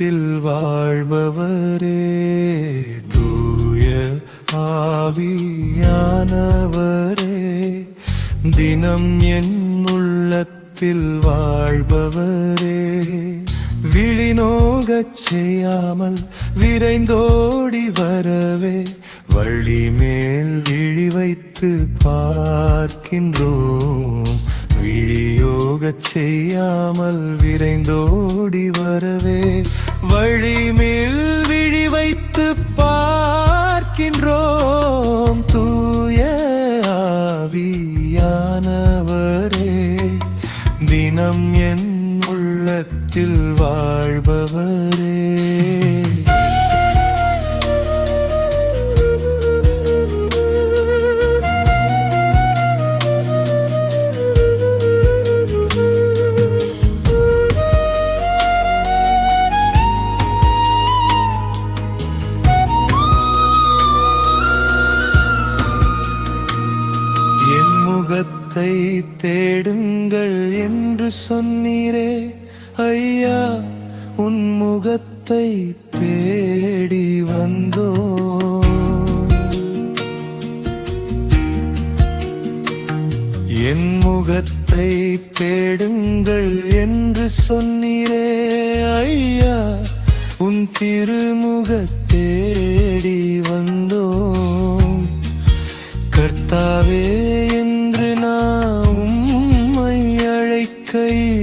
உள்ளத்தில் வாழ்பவரே, தூய ஆவியானவரே, தினம் என் உள்ளத்தில் வாழ்பவரே, விழிநோகச் செய்யாமல் விரைந்தோடி வரவே வழி மேல் விழி வைத்து பார்க்கின்றோம். விழியோகச் செய்யாமல் விரைந்தோடி வரவே வழி மேல் விழி வைத்து பார்க்கின்றோம். தூய ஆவியானவரே, தினம் என் உள்ளத்தில் வாழ்பவரே, என் முகத்தை தேடுங்கள் என்று சொன்னீரே ஐயா, உன் முகத்தை தேடி வந்தோ. என் முகத்தை தேடுங்கள் என்று சொன்னீரே ஐயா, உன் திருமுகத் தேடி வந்தோ. கர்த்தாவே என்று நான் உம்மை அழைக்க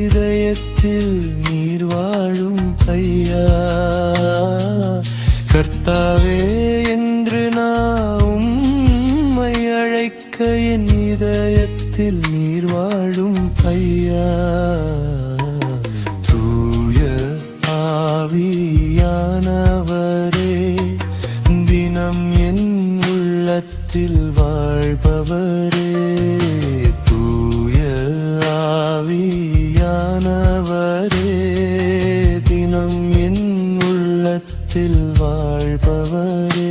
இதயத்தில் நீர் வாழும் ஐயா. கர்த்தாவே என்று நான் உம்மை அழைக்க என் இதயத்தில் நீர் வாழும் ஐயா. தூய ஆவியானவரே, தினம் என் உள்ளத்தில் வாழ்பவரே, தூய ஆவியானவரே, தினம் என் உள்ளத்தில் வாழ்பவரே.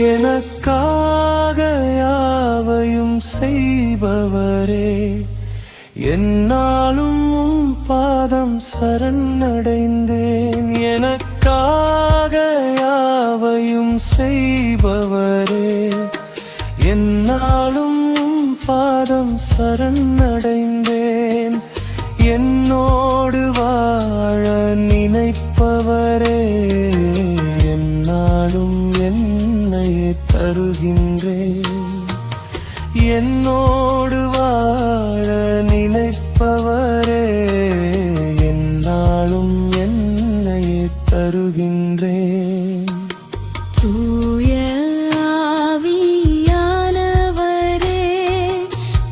எனக்காக யாவையும் செய்பவரே, என்னாலும் உம் பாதம் சரணடைந்தேன். எனக்காக யாவையும் செய்பவரே, என்னாலும் உம் பாதம் சரணடைந்தேன். என்னோடு வாழ நினைப்பவரே, என்னாலும் என்னை தருகின்றேன். என்னோடு வாழ நினைப்பவரே, என்னாலும் என்னை தருகின்றேன். தூய ஆவியானவரே,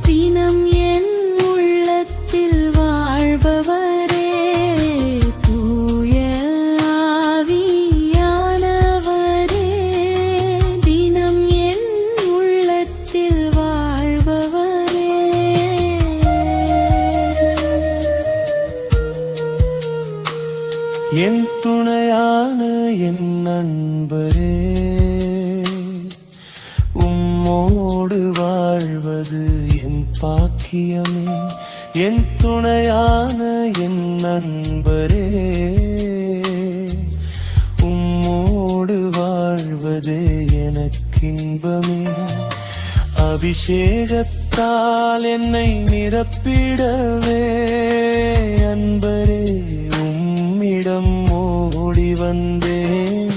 தினம் என் உள்ளத்தில் வாழ்பவரே, தூய ஆவியானவரே, தினம் என் உள்ளத்தில் வாழ்பவரே. என் துணையான என் நண்பரே, உம்மோடு வாழ்வது என் பாக்கியமே. என் துணையான என் நண்பரே, உம்மோடு வாழ்வது எனக்கின்பமே. அபிஷேகத்தால் என்னை நிரப்பிடவே அன்பரே உம்மிடம் ஓடி வந்தேன்.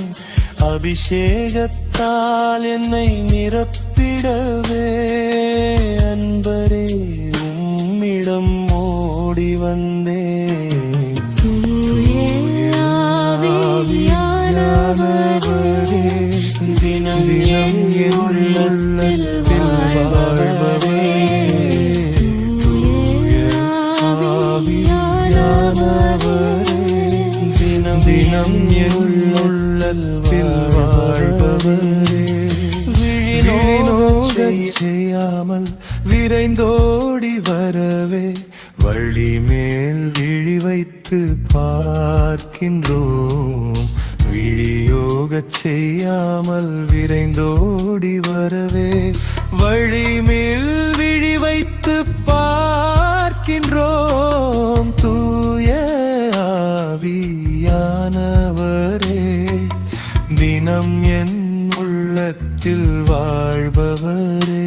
அபிஷேகத்தால் என்னை நிரப்பிடவே அன்பரே உம்மிடம் ஓடி வந்தேன். தூய ஆவியானவரே, தினம் தினம் என் உள்ளத்தில் வாழ்பவரே, தூய ஆவியானவரே, தினம் தினம் என் உள்ளத்தில் வாழ்பவரே, விழிநோகச் செய்யாமல் விரைந்தோடி வரவே வழி மேல் விழி வைத்து பார்க்கின்றோம். விழியோ போகச் செய்யாமல் விரைந்தோடி வரவே வழிமேல் விழி வைத்து பார்க்கின்றோம். தூய ஆவியானவரே, தினம் என் உள்ளத்தில் வாழ்பவரே.